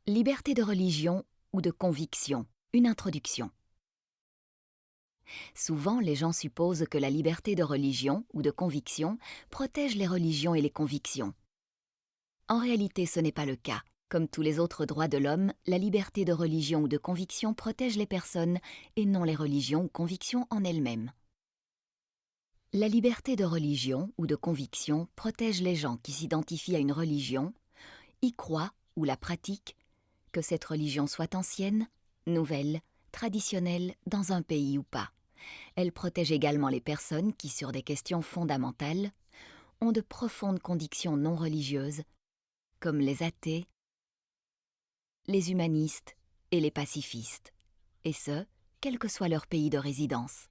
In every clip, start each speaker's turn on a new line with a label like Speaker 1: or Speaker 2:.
Speaker 1: Liberté de religion ou de conviction. Une introduction. Souvent, les gens supposent que la liberté de religion ou de conviction protège les religions et les convictions. En réalité, ce n'est pas le cas. Comme tous les autres droits de l'homme, la liberté de religion ou de conviction protège les personnes et non les religions ou convictions en elles-mêmes. La liberté de religion ou de conviction protège les gens qui s'identifient à une religion, y croient ou la pratiquent, que cette religion soit ancienne, nouvelle, traditionnelle, dans un pays ou pas. Elle protège également les personnes qui, sur des questions fondamentales, ont de profondes convictions non religieuses, comme les athées, les humanistes et les pacifistes, et ce, quel que soit leur pays de résidence.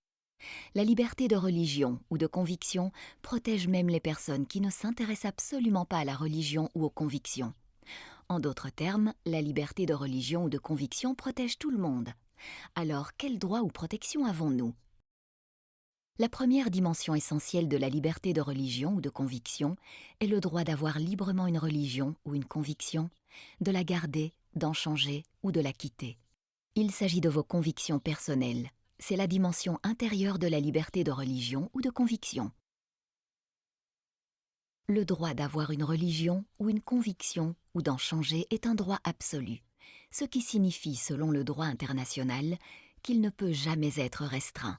Speaker 1: La liberté de religion ou de conviction protège même les personnes qui ne s'intéressent absolument pas à la religion ou aux convictions. En d'autres termes, la liberté de religion ou de conviction protège tout le monde. Alors, quels droits ou protections avons-nous ? La première dimension essentielle de la liberté de religion ou de conviction est le droit d'avoir librement une religion ou une conviction, de la garder, d'en changer ou de la quitter. Il s'agit de vos convictions personnelles. C'est la dimension intérieure de la liberté de religion ou de conviction. Le droit d'avoir une religion ou une conviction ou d'en changer est un droit absolu, ce qui signifie, selon le droit international, qu'il ne peut jamais être restreint.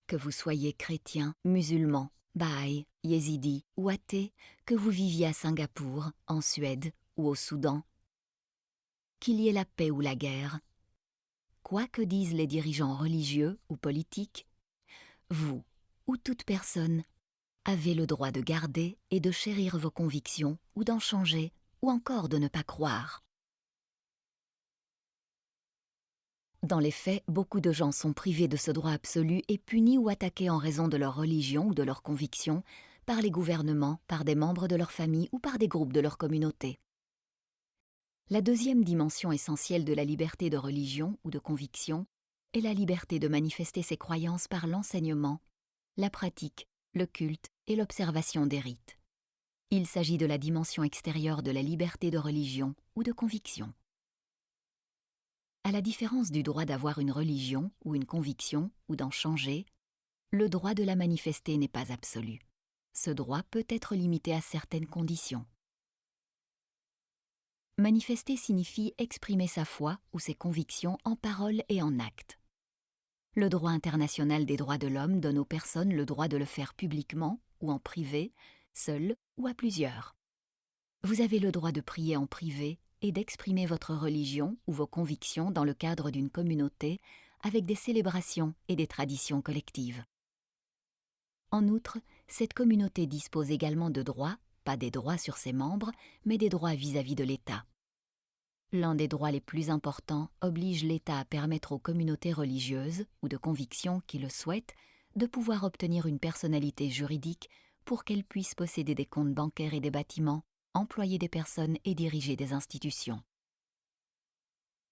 Speaker 1: Que vous soyez chrétien, musulman, bahaï, yézidi ou athée, que vous viviez à Singapour, en Suède ou au Soudan, qu'il y ait la paix ou la guerre, quoi que disent les dirigeants religieux ou politiques, vous ou toute personne avez le droit de garder et de chérir vos convictions ou d'en changer ou encore de ne pas croire. Dans les faits, beaucoup de gens sont privés de ce droit absolu et punis ou attaqués en raison de leur religion ou de leurs convictions par les gouvernements, par des membres de leur famille ou par des groupes de leur communauté. La deuxième dimension essentielle de la liberté de religion ou de conviction est la liberté de manifester ses croyances par l'enseignement, la pratique, le culte et l'observation des rites. Il s'agit de la dimension extérieure de la liberté de religion ou de conviction. À la différence du droit d'avoir une religion ou une conviction ou d'en changer, le droit de la manifester n'est pas absolu. Ce droit peut être limité à certaines conditions. Manifester signifie exprimer sa foi ou ses convictions en parole et en acte. Le droit international des droits de l'homme donne aux personnes le droit de le faire publiquement ou en privé, seul ou à plusieurs. Vous avez le droit de prier en privé et d'exprimer votre religion ou vos convictions dans le cadre d'une communauté avec des célébrations et des traditions collectives. En outre, cette communauté dispose également de droits, pas des droits sur ses membres, mais des droits vis-à-vis de l'État. L'un des droits les plus importants oblige l'État à permettre aux communautés religieuses ou de conviction qui le souhaitent de pouvoir obtenir une personnalité juridique pour qu'elles puissent posséder des comptes bancaires et des bâtiments, employer des personnes et diriger des institutions.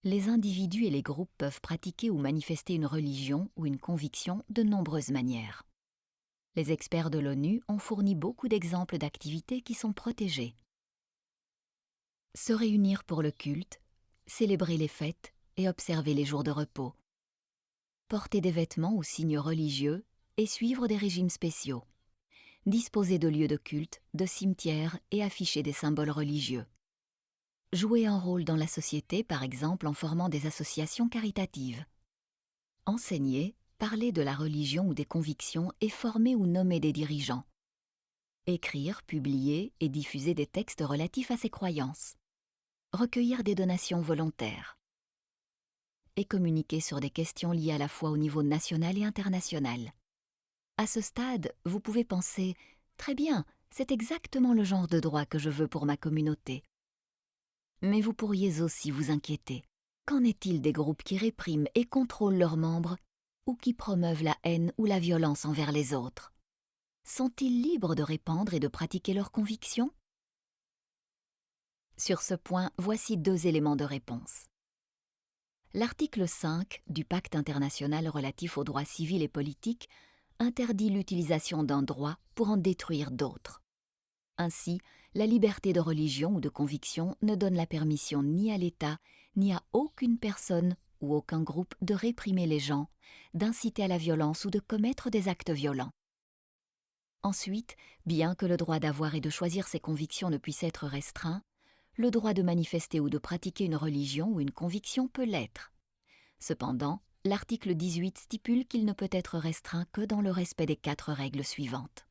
Speaker 1: Les individus et les groupes peuvent pratiquer ou manifester une religion ou une conviction de nombreuses manières. Les experts de l'ONU ont fourni beaucoup d'exemples d'activités qui sont protégées. Se réunir pour le culte, célébrer les fêtes et observer les jours de repos. Porter des vêtements ou signes religieux et suivre des régimes spéciaux. Disposer de lieux de culte, de cimetières et afficher des symboles religieux. Jouer un rôle dans la société, par exemple en formant des associations caritatives. Enseigner, parler de la religion ou des convictions et former ou nommer des dirigeants. Écrire, publier et diffuser des textes relatifs à ses croyances. Recueillir des donations volontaires. Et communiquer sur des questions liées à la foi au niveau national et international. À ce stade, vous pouvez penser « Très bien, c'est exactement le genre de droit que je veux pour ma communauté. » Mais vous pourriez aussi vous inquiéter. Qu'en est-il des groupes qui répriment et contrôlent leurs membres ou qui promeuvent la haine ou la violence envers les autres? Sont-ils libres de répandre et de pratiquer leurs convictions? Sur ce point, voici 2 éléments de réponse. L'article 5 du Pacte international relatif aux droits civils et politiques interdit l'utilisation d'un droit pour en détruire d'autres. Ainsi, La liberté de religion ou de conviction ne donne la permission ni à l'État, ni à aucune personne ou aucun groupe de réprimer les gens, d'inciter à la violence ou de commettre des actes violents. Ensuite, bien que le droit d'avoir et de choisir ses convictions ne puisse être restreint, le droit de manifester ou de pratiquer une religion ou une conviction peut l'être. Cependant, l'article 18 stipule qu'il ne peut être restreint que dans le respect des 4 règles suivantes.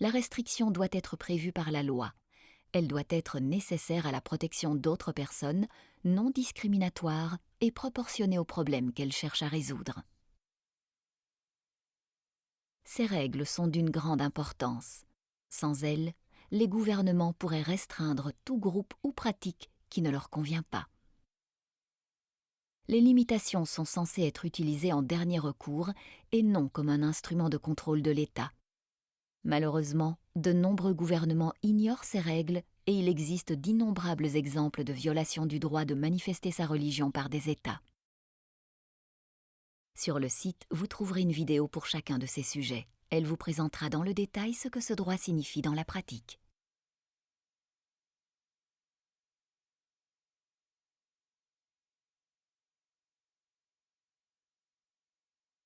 Speaker 1: La restriction doit être prévue par la loi. Elle doit être nécessaire à la protection d'autres personnes, non discriminatoire et proportionnée aux problèmes qu'elle cherche à résoudre. Ces règles sont d'une grande importance. Sans elles, les gouvernements pourraient restreindre tout groupe ou pratique qui ne leur convient pas. Les limitations sont censées être utilisées en dernier recours et non comme un instrument de contrôle de l'État. Malheureusement, de nombreux gouvernements ignorent ces règles et il existe d'innombrables exemples de violation du droit de manifester sa religion par des États. Sur le site, vous trouverez une vidéo pour chacun de ces sujets. Elle vous présentera dans le détail ce que ce droit signifie dans la pratique.